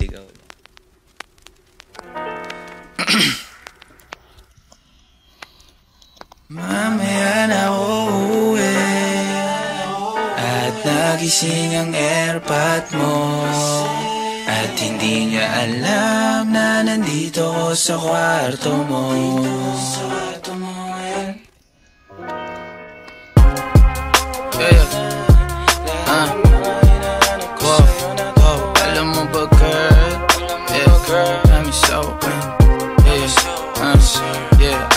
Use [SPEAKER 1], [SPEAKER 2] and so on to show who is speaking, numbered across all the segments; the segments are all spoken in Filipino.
[SPEAKER 1] Ikaw.
[SPEAKER 2] Mamaya na uuwi at nagising ang airpot mo, at hindi niya alam na nandito ko sa kwarto mo. Alam mo ba girl, I'm so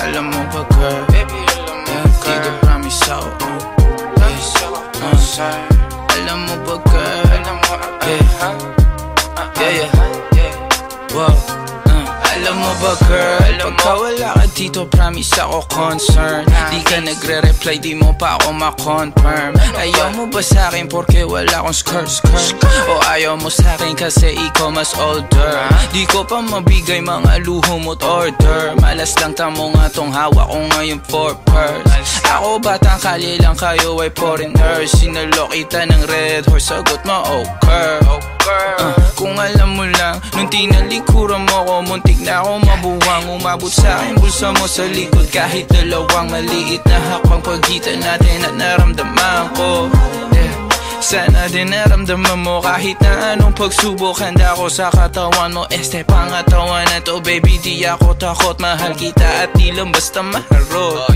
[SPEAKER 2] alam mo ba girl, dito promise ako. Alam mo ba girl, alam mo ba girl, pagka wala ka dito promise ako concern. Di ka nagre-reply, di mo pa ako ma-confirm. Ayaw mo ba sa'kin porque wala akong skirt? O ayaw mo sa'kin kasi ikaw mas older? Di ko pa mabigay mga luho mo't order. Malas lang tamo nga tong hawak ko ngayon for purse. Ako batang kali lang, kayo ay foreigners. Sinalo kita ng red horse, sagot mo okay. Kung alam mo lang, nung tinalikuran mo ko, muntik na ako mabuwang. Umabot sa'kin bulsa mo sa likod, kahit dalawang maliit na hakbang pagitan natin at naramdaman ko. Sana din naramdaman mo kahit na anong pagsubok. Handa ko sa katawan mo, este pangatawan na to baby. Di ako takot, mahal kita at di lang basta maharot.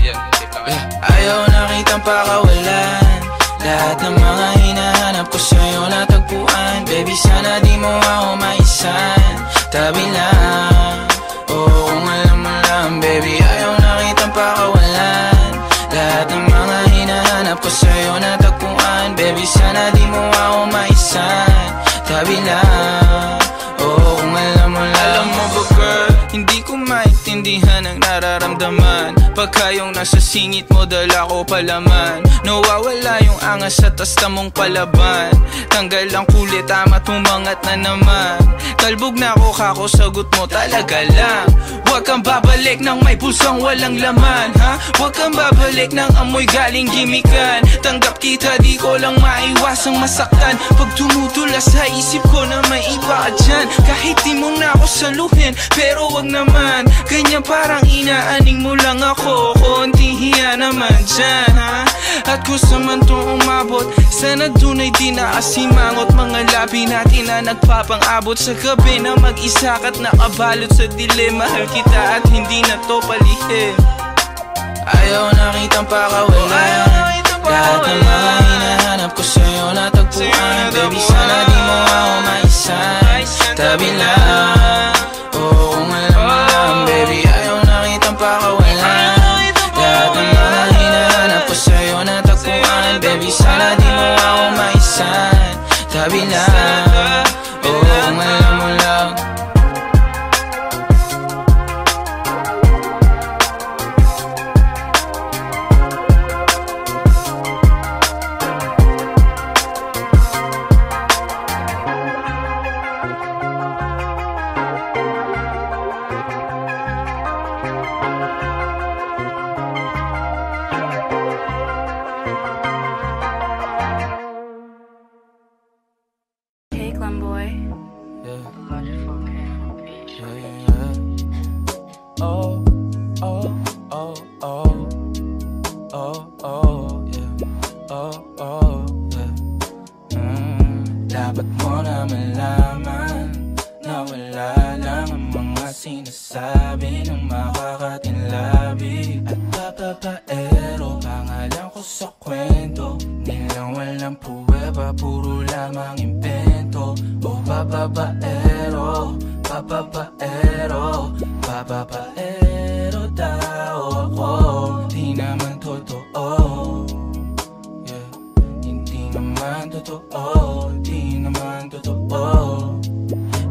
[SPEAKER 2] Ayaw na kitang pakawalan, lahat ng mga hinahanap ko sa'yo natagpuan. Baby sana di mo ako maisan, tabi lang. Oo kung alam mo lang baby, ayaw na kitang pakawalan, lahat ng mga hinahanap ko sa'yo natagpuan. Baby sana di mo ako maisan, tabi lang. Oo kung alam mo lang. Alam mo ba girl, hindi ko maintindihan ang nararamdaman pagka yung nasa singit mo dala ko palaman. Nawawala yung angas sa tasta mong palaban. Tanggal ang kulit, tama't umangat na naman. Kalbog na ako kako, sagot mo talaga lang. Huwag kang babalik ng may pusang walang laman, ha? Huwag kang babalik ng amoy galing gimikan. Tanggap kita, di ko lang maiwasang masaktan. Pag tumutula sa isip ko na may iba ka dyan, kahit di mo na ako saluhin, pero wag naman ganyan, parang inaaning mo lang ako. Konti hiya naman dyan, ha? At kung sa man itong umabot, sana dun ay di nakasimangot. Mga labi natin na nagpapang-abot sa gabi na mag-isa ka't nakabalot sa dilim. Mahal kita at hindi na to palihim. Ayaw na kitang pakawalan, lahat ng mga hinahanap ko sa'yo natagpuan. Baby sana di mo ako maisan, tabi lang. Oo kung alam mo lang baby, ayaw na kitang pakawalan, lahat ng mga hinahanap ko sa'yo natagpuan. Baby sana di mo ako maisan, tabi lang. Oo kung alam mo lang. Dapat mo na malaman na wala lang ang mga sinasabi ng makakatinlabi at papapaero. Pangalan ko sa kwento, nilang walang pruweba, puro lamang impento. O papapaero, papapaero, papapaero daw ako. Di naman totoo, yeah. Hindi naman totoo, di naman totoo.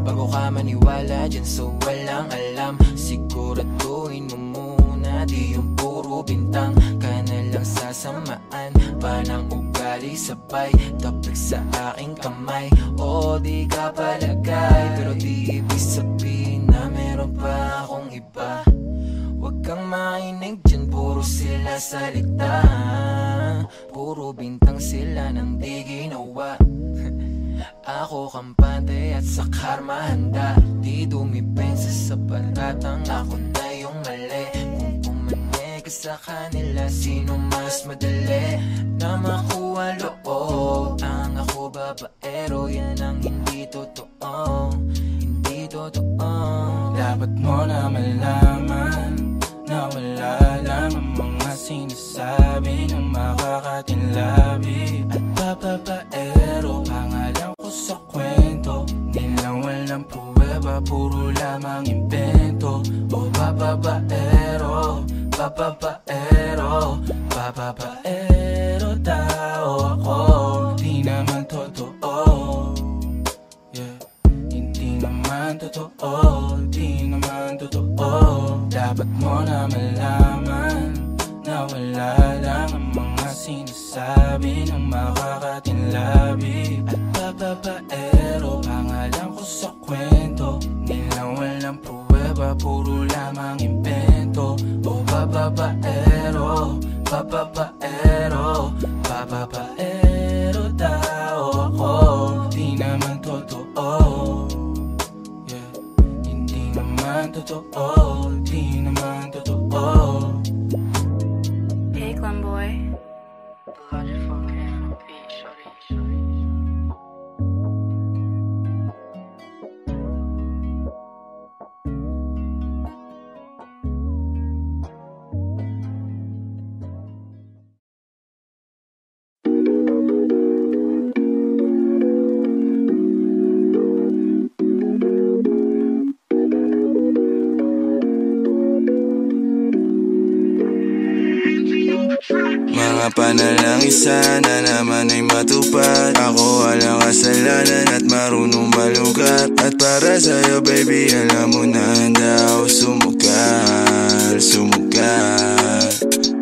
[SPEAKER 2] Bago ka maniwala dyan so walang alam, siguraduhin mo muna di yung puro bintang. Ka na lang sasamaan pa ng ugali sabay tapik sa aking kamay. O di ka palagay, pero di ibig sabihin na meron pa akong iba. Huwag kang makinig dyan, puro sila salita, puro bintang sila nang di ginawa.
[SPEAKER 1] Ako kampante at sa karma handa. Di dumipensa sa paratang ako na yung mali. Kung pumanig ka sa kanila, sino mas madali na makuha loob? Ang ako babaero, yan ang hindi totoo. Hindi totoo.
[SPEAKER 2] Dapat mo na malaman na wala lang ang mga sinasabi ng makakatinlabi. At babaero, pangalan ko sa kwento. Nilang walang pruweba, puro lamang invento. O babaero, babaero, babaero tao ako. Di naman totoo, yeah. Hindi naman totoo, di naman totoo. Dapat mo na malaman na wala lang ang mga sinasabi ng makakatinlabi. At babaero, pangalan ko sa kwento. Nilang walang pruweba, puro lamang invento. O babaero, babaero, babaero tao ako. Di naman totoo, yeah. Hindi naman totoo, di naman totoo.
[SPEAKER 3] Hey, Clem boy.
[SPEAKER 4] Mga panalangin sana naman ay matupad. Ako walang kasalanan at marunong malugat. At para sa'yo baby, alam mo na handa ako sumugal, sumugal.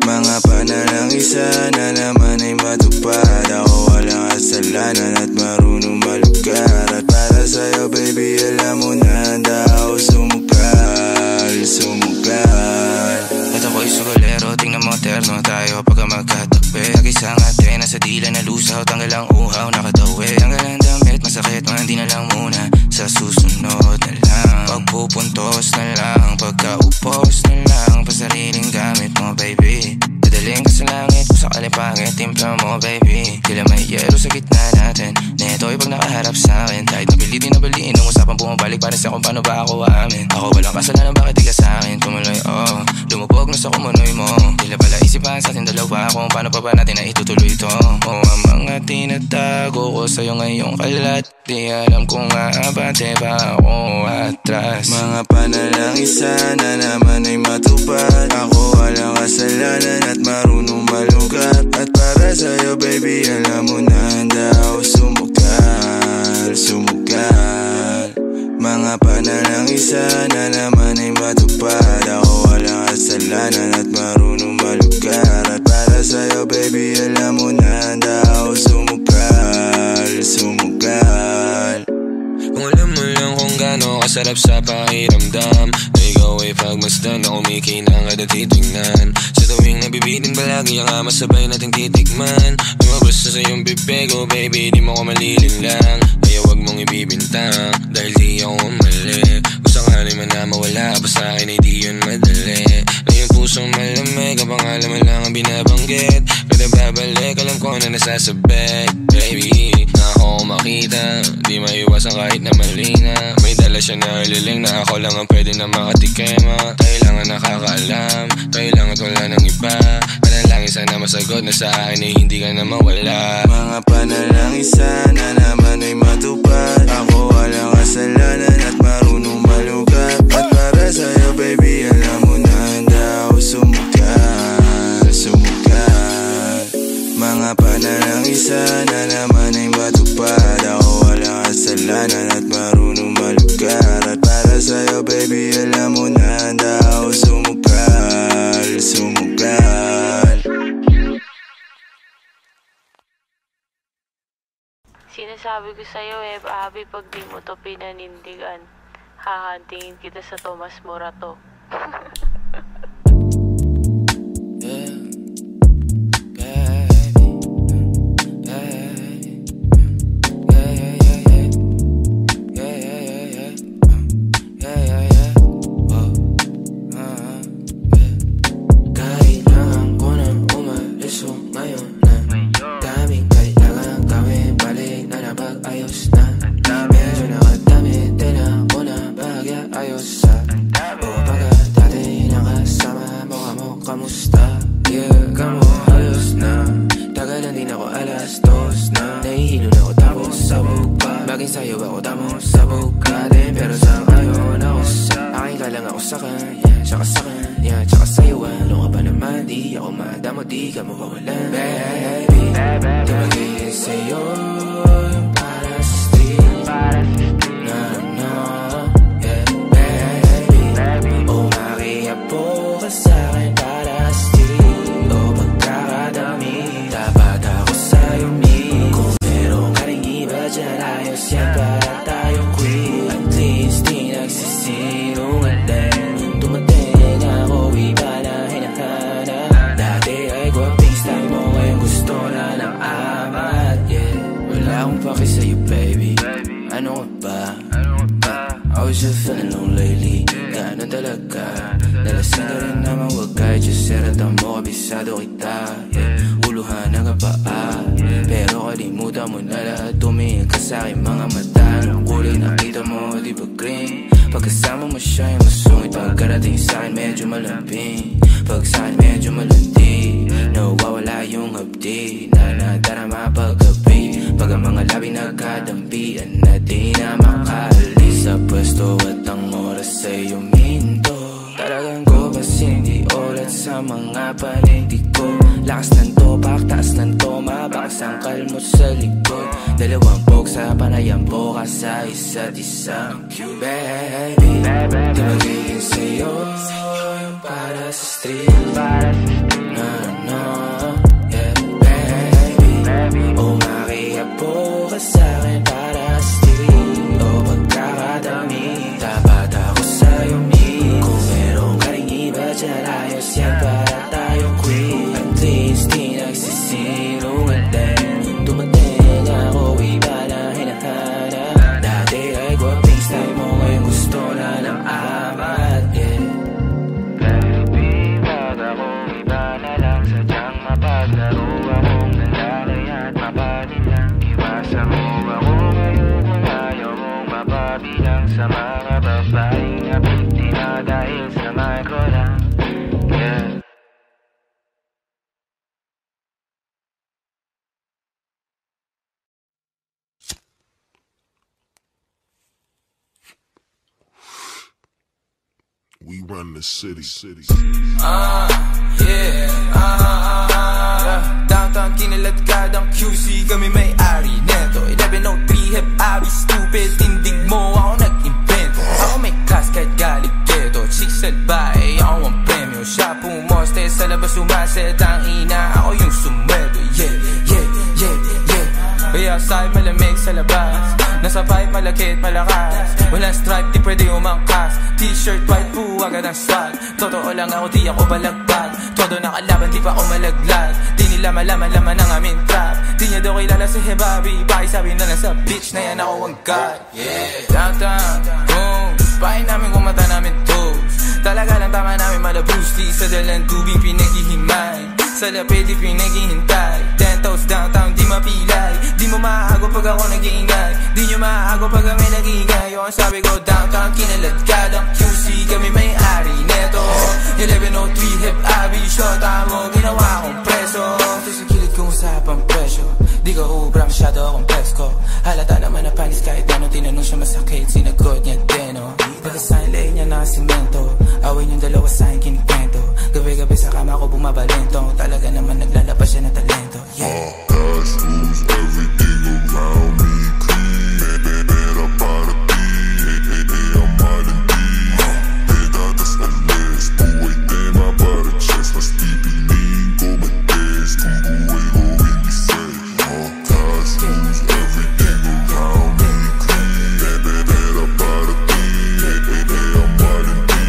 [SPEAKER 4] Mga panalangin sana naman ay matupad. Ako walang kasalanan at marunong malugat. At para sa'yo baby, alam mo na handa ako sumugal, sumugal.
[SPEAKER 2] At ako'y sugalero, tingnan mo terno tayo pagka magkatakbi. Nag-isang ate, nasa dila na lusaw, tanggal ang uhaw, nakatawi. Tanggal ang damit, masakit, hindi na lang muna. Sa susunod na lang, pagpupuntos na lang, pagkaupos na lang, pasariling gamit mo baby. Dadaling ka sa langit, kung sakali pangit, timpla mo baby. Tila may yelo sa gitna natin, neto'y pag nakaharap sa'kin. Kahit napilitin na baliin, ang usapang bumabalik para sa kung paano ba ako aamin. Ako walang kasalanan, bakit di ka sa'kin tumuloy, oh. Lumubog na sa kumunoy mo, tila pala isipan sa ating dalawa kung paano pa ba natin na itutuloy ito. Oh, ang mga tinatago ko sa'yo ngayong kalat, di alam kung aabante ba ako atras.
[SPEAKER 4] Mga panalangin sana naman ay matupad. Ako walang kasalanan at marunong malugat. At para sa'yo baby, alam mo na handa ako sumugal, sumugal. Mga panalangin sana naman ay matupad. Ako walang kasalanan at marunong malugat. At para sa'yo baby, alam mo na handa ako sumugal, sumugal.
[SPEAKER 1] Kung alam mo lang kung gaano kasarap sa pakiramdam na ikaw ay pagmasdan na kumikinang at titignan. Sa tuwing nabibitin palagi ang masabay nating titikman. Lumabas na sa iyong bibig, oh baby, di mo ko malilinlang. Kaya wag mong ibibintang, dahil di ako umali. Kung sakali man na mawala pa sa akin ay di yun madali. Na yung pusong malamig, kapang alam mo lang ang binabanggit. Kada babalik, alam ko na nasasabit. Baby, na ako makita, di maiwasan kahit na mali na. May dala siya na ililing na ako lang ang pwede na makatikema. Tayo lang ang nakakaalam, tayo lang at wala ng iba. Panalangin sana masagot na sa akin ay hindi ka na mawala.
[SPEAKER 4] Mga panalangin sana naman ay matupad. Ako walang kasalanan at marunong malugat. At para sa'yo baby, alam mo na handa ako sumugal, sumugal. Mga panalangin sana naman ay matupad. Ako walang kasalanan at marunong malugat. At para sa'yo baby, alam mo na handa ako sumugal, sumugal.
[SPEAKER 3] Sinasabi ko sa'yo Abby, pag di mo to pinanindigan, hahantingin kita sa Tomas Morato.
[SPEAKER 2] sa Bugatti, pero sa ngayon ako sa akin ka lang ako sa kanya, tsaka sa kanya, tsaka sa'yo. Ano ka ba naman, di ako madamo, di ka mawawalan. Baby, di magiging sa'yo yung para sa street. No, no, yeah, baby. O makiapo ka sa'kin para sa street. O pagkakadami, dapat ako sa'yo meet. Kung meron ka rin iba dyan, ayos yan para tayo quit. At least di nagsisinungaling. Dumating ako, iba na hinahanap. Dati ay gwaping style mo, ngayon gusto na ng amat, yeah. Wala akong paki sa'yo, baby. Ano ka ba? I was just feeling low lately. Gano'n talaga. Nalasing ka rin naman, wag kahit just seratan mo, kabisado kita, yeah. Uluhan na ka pa, pero kalimutan mo na lahat. Tumingin ka sa'kin mga mata. Ang kulay nakita mo, di ba green? Pagkasama mo siya yung masungit. Pagkarating sa'kin medyo malambing. Pag sa'kin medyo malandi, nawawala yung hapdi na nadarama paggabi. Pag ang mga labi nagkadampian na di na makaalis sa pwesto at ang oras ay uminto. Talagang ko kasi hindi ulat sa mga panindig ko. Lakas ng topak, taas ng toma, bakas ang kalmot sa likod. Dalawang pog sa panayang boka sa isa't isa. Baby, di magiging sa'yo yung para sa street. No, no, yeah, baby. O makiapo ka sa'kin para sa street. O pagkakadami, dapat ako sa'yo meet. Kung meron ka rin iba dyan, ayos yan para tayo quit. At least di nagsisinungaling. Dumating ako, iba na hinahanap. Dati ay gwaping style mo, ngayon gusto na ng amat, yeah. Baby, wag akong iba na lang. Sadyang mapaglaro akong nalalay at mapanilang. Iwasan mo ako ngayon kung ayaw mong mapabilang sa mga babaeng napiti na dahil sa micro lang, yeah.
[SPEAKER 5] We run the city.
[SPEAKER 2] Downtown kinaladkadang QC, kami may-ari neto. 1103 Hep Abi, stupid, tindig mo, ako nag-invento. Ako may class kahit galing ghetto. Chicks at bae, ako ang premyo. Siya pumoste sa labas, umaset ang ina, ako yung sumweldo. Yeah, yeah, yeah, yeah. Kaya outside malamig sa labas, nasa pipe malakit malakas. Walang stripe, di pwede umangkas. T-shirt white po, agad ang swag. Totoo lang ako, di ako balagbag. Todo nakalaban, di pa ako malaglag. Di nila malaman ang aming trap. Di niya daw kilala si Hebabi, pakisabi na lang sa bitch na yan ako ang god. Yeah, downtown, boom. Pahin namin kung mata namin toes. Talaga lang tama namin malabusti. Sa dalang tubig pinaghihimay, sa lapid di pinaghihintay. 10 toes downtown, di mapilay. Di mo maago pag ako nag-iingay. Di nyo maago pag kami nag-iingay. Yung sabi ko downtown, kinaladkadang QC, kami may-ari neto. 1103 Hep Abi, shota mo, ginawa kong preso. Ito sa kilid kong usapang presyo, di ka ubra, masyado akong presko. Halata naman na panis kahit ano, tinanong siya masakit, sinagot niya deno. Pagkasahin lay niya na simento, awin yung dalawa sa akin kinikwento. Gabi-gabi sa kama ko bumabalento, talaga naman naglalabas siya ng talento, yeah.
[SPEAKER 5] Cash rules everything around me clean. Pera para ti, ang malandi. Pedadas ang les, buhay tema para chess. Mas pipiliin ko mag-test kung buhay ko hindi safe. Cash rules everything around me clean. Pera para ti, ang malandi.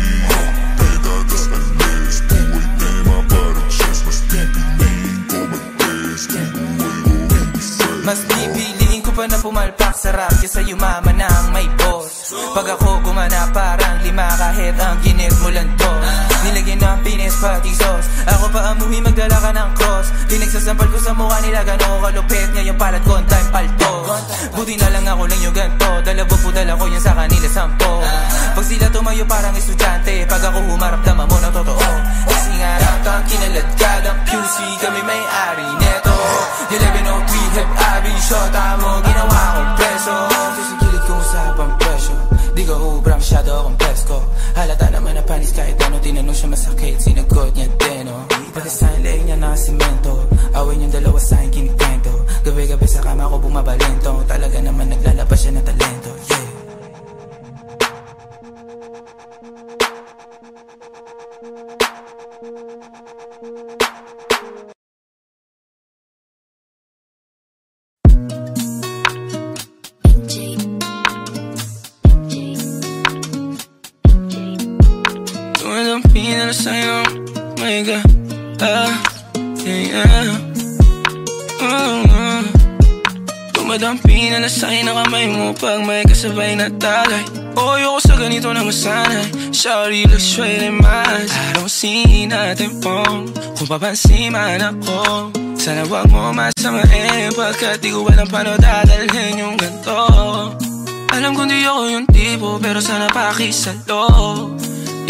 [SPEAKER 5] Pedadas ang les, buhay tema para chess. Mas pipiliin ko mag-test kung buhay ko hindi safe.
[SPEAKER 2] Mas pipiliin ko pa na pumalpak sa rap kesa yumaman na ang may boss. Pag ako gumana parang 5 kahit ang ginit mo lang to. Nilagyan ng pinis pati sauce, ako pa amuhi magdala ka ng cross. Pinagsasampal ko sa mukha nila gano'n ko kalupit, ngayon palat ko ang time palto. Buti na lang ako lang yung ganto, dalawa po dala ko yan sa kanila 10. Pag sila tumayo parang estudyante, pag ako humarap dama mo na totoo. Kasi nga downtown kinaladkadang QC, kami may-ari neto. 1103 Hep Abi, shota mo, ginawa kong preso. Ito sa kilid kong usapang masyado akong presko. Halata naman na panis kahit ano, tinanong siya masakit, sinagot niya din, oh. Pati sa leeg niya na simento, awin yung dalawa sa akin kinikento. Gabi-gabi sa kama ko bumabalento, talaga naman naglalabas siya ng talento, yeah. Pinala sa'yo, my God, yeah. Dumadampi na sa'yo na kamay mo pag may kasabay na tagay. Ayoko sa ganito na masanay. Shawty looks straight in my eyes. I don't see nothing wrong kung papansin man ako. Sana wag mo masamain pagkat di ko alam paano dadalhin yung ganito. Alam kong di ako yung tipo pero sana pakisalo.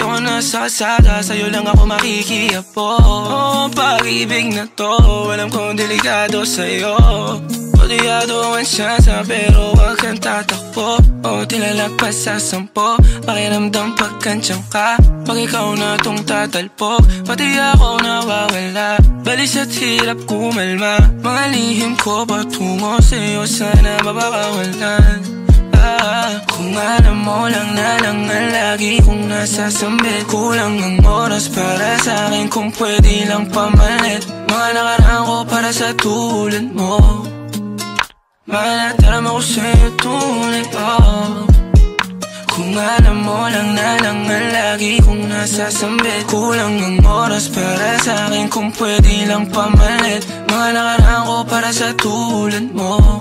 [SPEAKER 2] Ako nasa kalsada, sa'yo lang ako makikiapo. Pag-ibig na to, alam kong delikado sa'yo. Kodiyado ang siyansa, pero wag kang tatakbo. Tilalagpas sa 10, pakiramdam pagkansyang ka. Pag ikaw na tong tatalpo, pati ako nawawala. Balis at hirap kumalma, mga lihim ko patungo sa'yo, sana mabakawalan. Kung alam mo lang na lang ang lagi kong nasasamit. Kulang ang oras para sa akin kung pwede lang pamalit. Mga nakaraan ko para sa tulad mo. Malataram ako sa'yo tunay, oh. Kung alam mo lang na lang ang lagi kong nasasamit. Kulang ang oras para sa akin kung pwede lang pamalit. Mga nakaraan ko para sa tulad mo.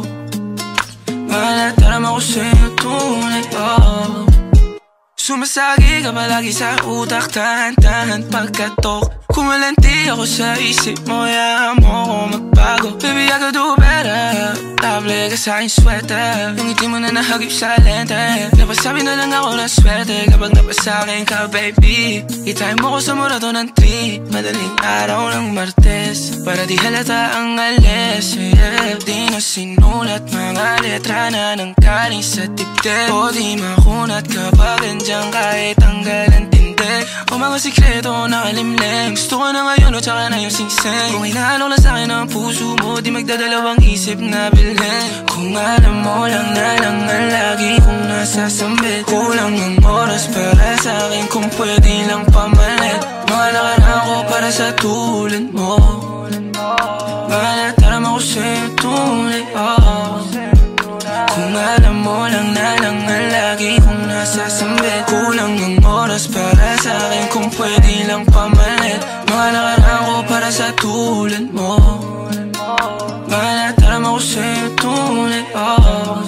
[SPEAKER 2] Malataram ako sa'yo tunay, oh. Sumasagi ka palagi sa utak, tahan-tahan pagkatok. Kumalanti ako sa isip mo, hayaan mo ako magbago. Baby, I could do better. Table ka sa aking sweater, yung ngiti mo na nahagip sa lente. Napasabi na lang ako na swerte kapag napasakin ka, baby. Itime mo ko sa murato ng 3, madaling araw ng Martes, para di halata ang alis, yeah. Di na sinulat mga letra na nang kaling sa dibdib. O di makunat kapag andyan kahit tanggal ang tindig. O mga sikreto nakalimlim, gusto ko na ngayon o tsaka na yung singsing. Kung hinalo lang sa'kin ang puso mo, di magdadalawang isip na bilhin. Kung alam mo lang na lang ang lagi kong nasasambit. Kulang ang oras para sa'kin kung pwede lang pamalit. Mga nakaraan ko para sa tulad mo. Malataram ako sa'yo tunay, oh. Kung alam mo lang na lang ang lagi kong nasasambit. Kulang ang oras para sa'kin kung pwede lang pamalit. Mga nakaraan ko para sa tulad mo. Malataram ako sa'yo tunay, oh.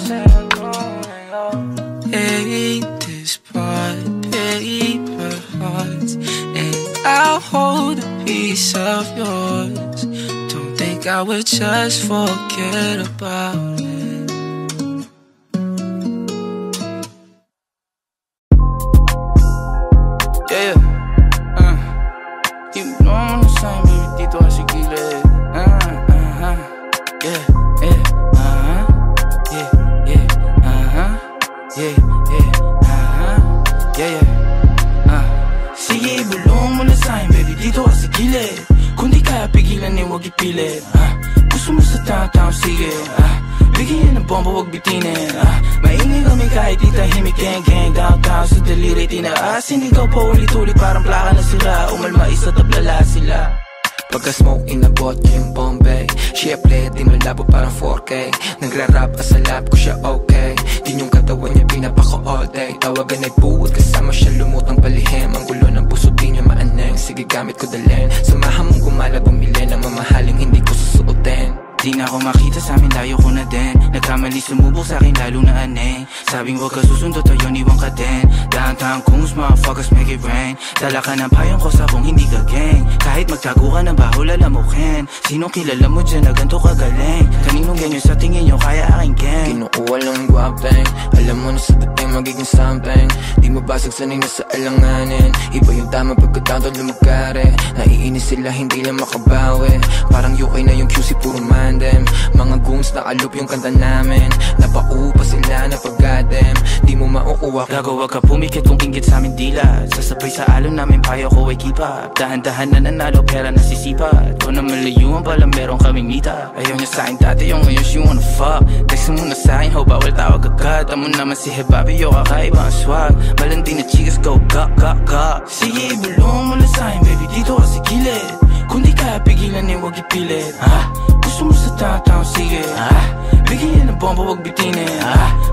[SPEAKER 2] Hate this part, paper hearts, and I'll hold a piece of yours. Don't think I would just forget about it. Sige, ibulong mo na sa'kin, baby, dito ka sa gilid. Kung di kaya pigilan, huwag ipilit. Gusto mo sa tao-tao, sige. Bigyan ng bomba, huwag bitinin. Maingay kami kahit di tahimik, gang-gang. Downtown sa daliri, tinaasin. Ikaw pa ulit-ulit, parang plaka na sila. Umalma isa, tablala sila.
[SPEAKER 6] Pagka-smoke inabot niya yung Bombay. Siyempre, di malabo parang 4K. Nagra-rap sa lab ko siya okay. Din yung katawan niya pinapako all day. Tawagan ay buwad kasama siya lumutang palihim. Ang gulo ng puso di niya maaneng. Sige gamit ko dalhin. Samahan mong gumala bumili ng mamahaling hindi ko susuotin.
[SPEAKER 2] Di na ako makita sa amin, layo ko na din. Nagkamali sumubok sa akin, lalo na aneng. Sabing huwag ka susundo, tayo niwang ka din. Downtown Coons, motherfuckers make it rain. Dala ka ng payong ko sa kung hindi ka gang. Kahit magtago ka ng baho, lalamukin. Sinong kilala mo dyan na ganito kagaling? Kaninong ganyan sa tingin nyo, kaya aking gang.
[SPEAKER 6] Kinukuha lang yung guwapeng. Alam mo na sa dating magiging something. Di mabasag sanay na sa alanganin. Iba yung tama pagkatawad lumagkari. Naiinis sila, hindi lang makabawi. Parang UK na yung QC, puro man them. Mga goons na alup yung kanta namin. Napaupa sila na pag-goddamn. Di mo mauulit
[SPEAKER 2] uwak. Gagawa ka pumikit kung inggit sa amin dila. Sasabay sa alon namin payo ko ay keep up. Dahan-dahan na nanalo pera nasisipat. Kung na malayuan pala meron kaming mita. Ayaw niya sa'kin dati yung ngayon she wanna fuck. Text mo na sa'kin ho bawal tawag agad. Amo naman si Hebabi yo kakaiba ang swag. Malandi na chicas go ga ga ga. Sige ibulong mo na sa'kin baby dito ka sa gilid. Kung di kaya pigilan eh wag ipilit. Gusto mo sa tao-tao sige. Bigyan ng bomba wag bitinin.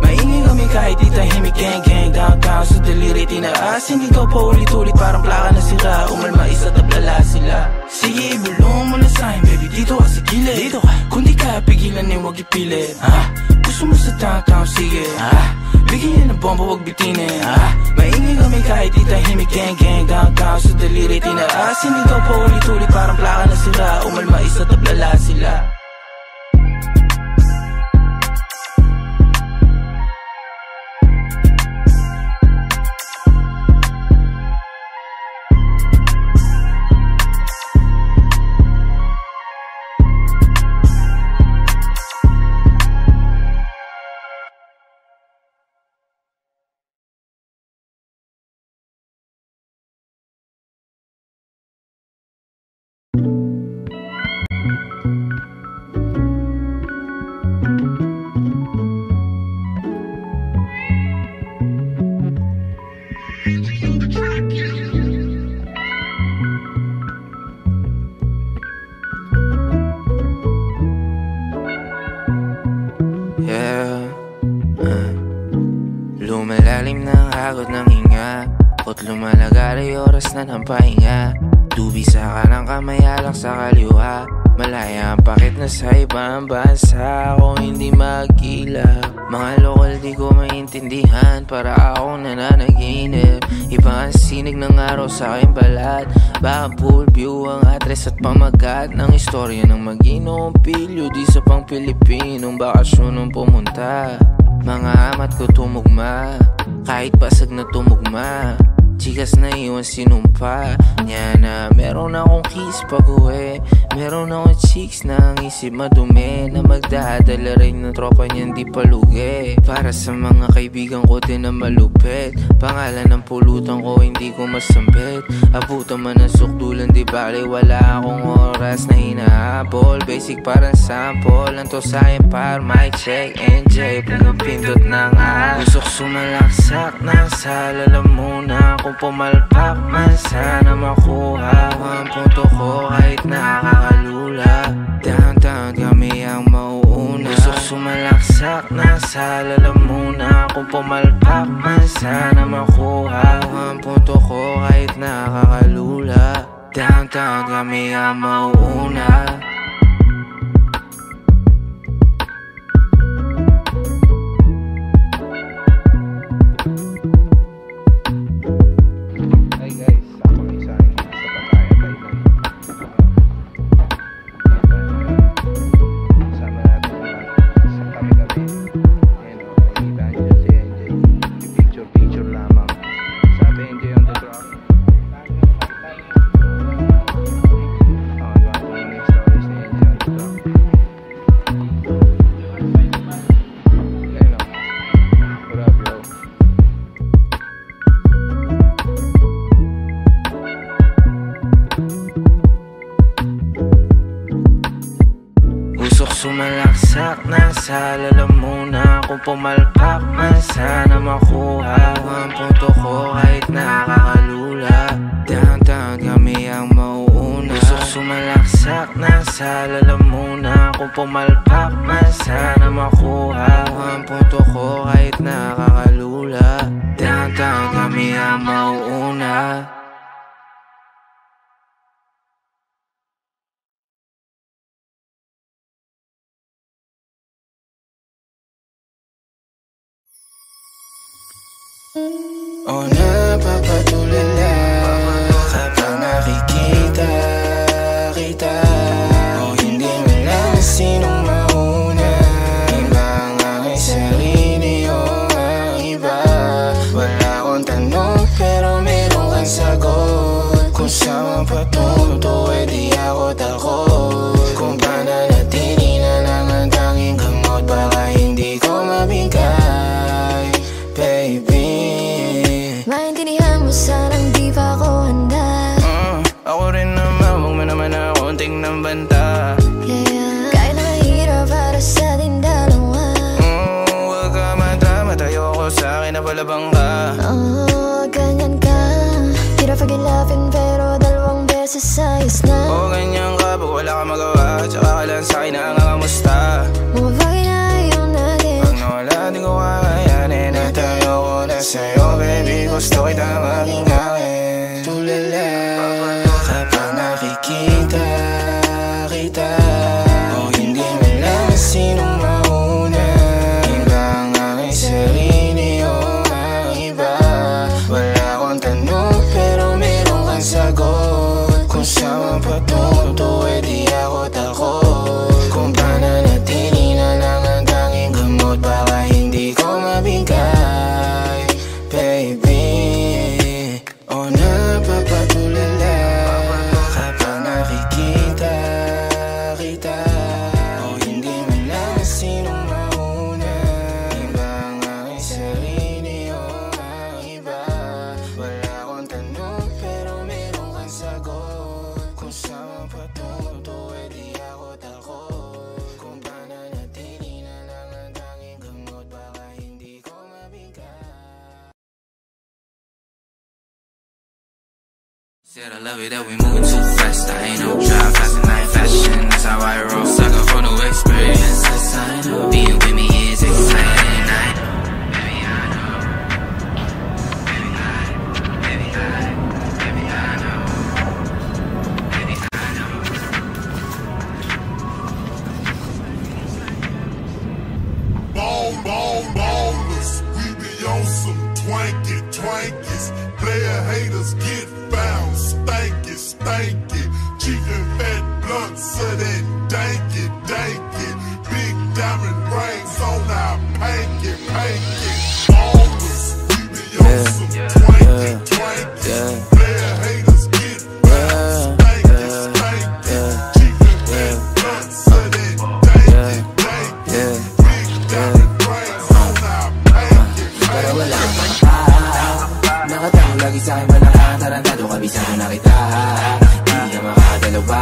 [SPEAKER 2] Maingay kami kahit di tahimik. Gang-gang downtown sa daliri tinaasin. Ikaw pa ulit-ulit parang plaka na sira. Umalma isa tablala sila. Sige ibulong mo na sa'kin baby dito ka sa gilid. Kung di kaya pigilan eh wag ipilit. Gusto mo sa tao-tao sige. Bigyan ng bomba wag bitinin. Maingay kami kahit di tahimik. Gang-gang downtown sa daliri tinaasin. Ikaw pa ulit-ulit parang plaka na sira. Umalma isa tablala sila.
[SPEAKER 7] Lumalalim ng hagod ng hinga, at lumalagari oras na ng pahinga. Dubi sa kanang kamay, alak sa kaliwa. Malaya ang pakit na sa ibang bansa. Ako hindi magkila. Mga lokal di ko maintindihan. Para ako nananaginip. Iba ang sinig ng araw sa aking balat. Baka full view ang address at pamagat ng istorya ng mag-inong pilyo di sa pang Pilipinong bakasyon nung pumunta. Mga amat ko tumugma, kahit basag na tumugma. Chikas na iwan sinumpa niya na meron akong kiss pag-uwi. Meron akong chicks na ang isip madumi, na magdadala rin ng tropa niyan di palugi. Para sa mga kaibigan ko din na malupit, pangalan ng pulutan ko hindi ko masambit. Abutan man ang sukdulan di bali, wala akong oras na hinahabol. Basic parang sample, lang to sa'kin par mic check NJ. Pumapindot ng usok sumalaksak ng salala muna. Kung pumalpak man sana makuha ang punto ko kahit nakakalula. Downtown kami ang mauuna. Usok sumalaksak ng salala muna. Kung pumalpak man sana makuha ang punto ko kahit nakakalula. Downtown kami ang mauuna. Sumalaksak na sa lalamuna. Kung pumalpak man sana makuha ang punto ko kahit nakakalula. Downtown kami ang mauuna. Usok sumalaksak na sa lalamuna. Kung pumalpak man sana makuha ang punto ko kahit nakakalula. Downtown kami ang mauuna.
[SPEAKER 6] O napapatulala kapag nakikita kita. O hindi malaman sinong mauna. Iba ang aking sarili o ang iba. Wala akong tanong pero meron kang sagot. Kung saan patunto eh di ako takot. Kung pananatili na lang ang tanging gamot, baka hindi ko mabigay, baby.
[SPEAKER 2] nalabang ka.
[SPEAKER 8] Ganyan ka. Hirap pag-ilapin pero dalawang beses ayos na.
[SPEAKER 2] Ganyan ka pag wala ka magawa. Tsaka ka lang sa'kin na nangangamusta.
[SPEAKER 8] Mga bagay na ayaw natin.
[SPEAKER 2] Pag nawala di ko kakayanin. At ayoko na sa'yo baby. Gusto kita maging akin. Tulala kapag nakikita kita. Hindi mo lang sinong mauna. Iba ang aking sarili o ang iba. Wala akong tanong pero meron kang sagot. Kung saan patunto di ako takot. Kung pananatili na lang ang tanging gamot. Baka hindi ko mabigay baby. O napapatulala kapag nakikita kita. O hindi mo lang sinong mauna. Iba ang aking sarili o ang iba. Wala akong tanong pero meron kang sagot. Kung saan patunto di ako takot. Kung pananatili na lang ang tanging gamot. Baka hindi ko mabigay. Said I love it that we moving too fast. I ain't no drive, fast and night fashion. That's how I roll. Sucker for new experiences. I know being with me is exciting. I know, baby, I know. Baby, I know. Baby, I know. Baby, I know. Baby, I know.
[SPEAKER 5] Ballers, we be on some twankies. Player haters get found, stanky. Cheap and fat blunts, so that danky. Big diamond rings on our panky. Ballers, we be on some twankies. Player haters get found, stanky. Cheap and fat blunts, so that danky. Big diamond rings on our panky.
[SPEAKER 6] Pero wala kang mata. Nakatago lagi sa'kin malakang. Tarantado kabisado na kita. Di ka makakadalawa.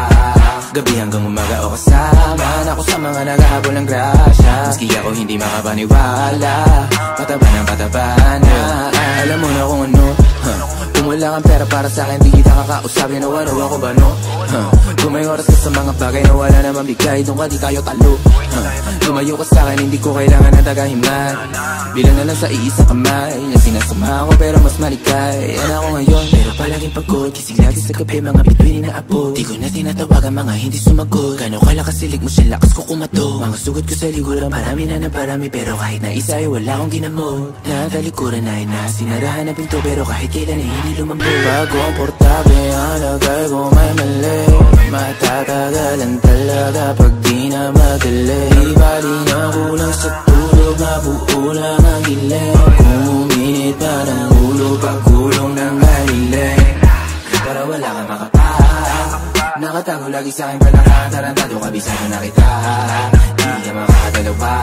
[SPEAKER 6] Gabi hanggang umaga o kasama ako sa mga naghahabol ng grasya. Maski ako hindi makapaniwala. Pataba ng pataba na. Alam mo na kung ano. Kung wala kang pera para sa'kin, di kita kakausapin. O ano ako ba no? Kung may oras ka sa mga bagay na wala naman bigay, doon ka di tayo talo. Lumayo ka sa'kin, hindi ko kailangan ng tagahiman. Bilang na lang sa iisang kamay. Yan sinasama ko pero mas malikay. Yan ako ngayon, pero palaging pagod. Kising lagi sa gabi, mga bituin na apo. Di ko na tinatawagan, mga hindi sumagot. Gano'n kalakas silig mo siya, lakas ko kumato. Mga sugot ko sa liguran, marami na naparami. Pero kahit na isa ay wala akong ginamot. Natalikuran na sinarahan na pinto. Pero kahit kailan ay hindi lumambot. Pag komportable ang lagay ko may mali. Matatagalan talaga pag di na madali. Di bali na kulang sa tulog, mabuo lang ang giling. Kung uminit pa ng ulo, pagkulong ng haliling. Pero wala kang makapag. Nakatago lagi sa'kin palakang. Tarantado kabisado na kita. Di ka makakadalawa.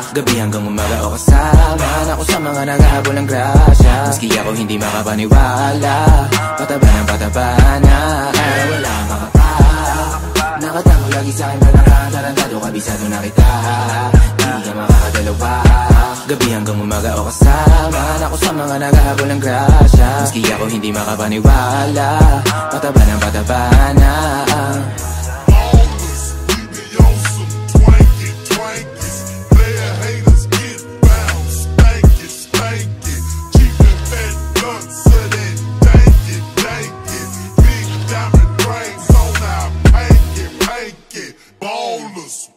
[SPEAKER 6] Gabi hanggang umaga o kasama ako sa mga naghahabol ng grasya. Maski ako hindi makapaniwala. Pataba ng pataba na. Pero wala kang makapag. Nakatago lagi sa'kin palakang. Tarantado kabisado na kita. Di ka makakadalawa. Gabi hanggang umaga o kasama ako sa mga naghahabol ng grasya. Maski ako hindi makapaniwala. Pataba ng pataba na.
[SPEAKER 5] Ballers, we be on some twankies. Player haters get found, stanky. Cheap and fat blunts, so that danky. Big diamond rings on our panky. Ballers.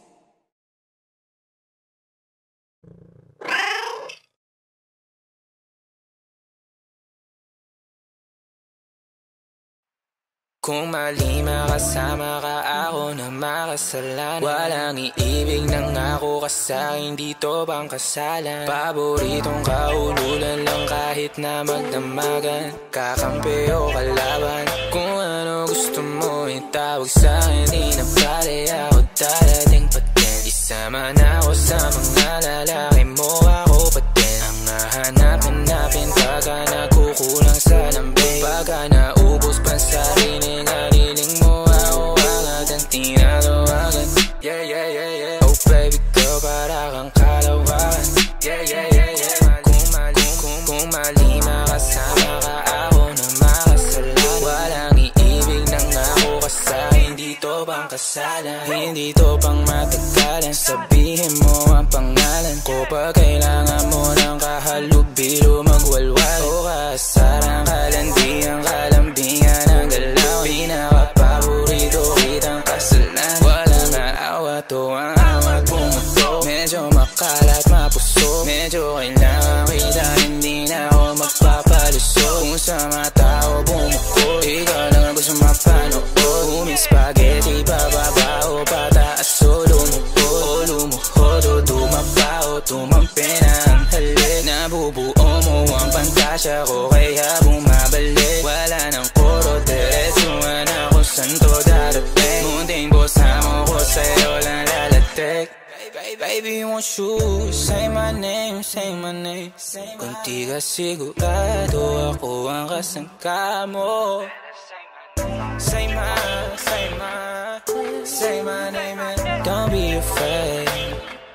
[SPEAKER 2] Kung mali makasama ka, ako na makasalanan. Walang iibig ng ako ka sa'kin, dito bang kasalan? Paboritong kaululan lang kahit na magdamagan. Kakampi o kalaban, kung ano gusto mo itawag sa'kin. Di na pare ako darating pa din. Isama na ako sa mga lalaki mo, ako pa din. Ang hahanap-hanapin pagka nakukulang sa lambing. Pagka naubos pa sa rinig, haliling mo ako agad ang tinatawagan. Yeah. Oh baby girl, para kang kalawakan. Yeah. Kung kasalan. Hindi to pang matagalan, sabihin mo ang pangalan ko. Pag kailangan mo ng kahalubilo, magwalwal o kasaran. Kalandian, kalambingan ang galaw, pinaka-paborito kitang kasalan. Walang aawa to ang awat bumuto, medyo makalat mapuso, medyo kailangan kita, hindi na ako magpapaluso. Kung sa mga tao bumuko, ikaw lang ang gusto mapanood. Uming spaghetti, pababa o pataas o lumuhod, lumuhod o dumaba o tumampi na ang halik. Nabubuo mo ang pantasya ko, kaya bumabalik. Wala nang puro diretsuhan ako saan to darating. Munting bosa mo ko sa'yo lang lalatik. Baby, won't you say my name, say my name. Kung di ka sigurado, ako ang kasangka mo. Say my name and don't be afraid.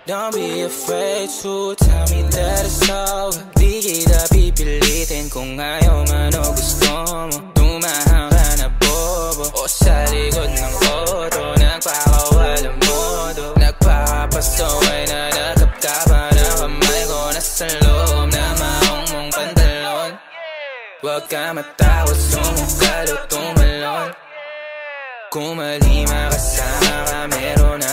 [SPEAKER 2] Don't be afraid to tell me that it's over. Di kita pipilitin kung ayaw man o gusto mo. Tumahang ka na bobo o sa likod ng auto, nagpakawalang modo, nagpakapasaway na nakapkapan ang kamay ko. Nasa loob na maong mong pantalon. Huwag ka matakot, sumugal o tumalon. Kung mali makasama ka, meron na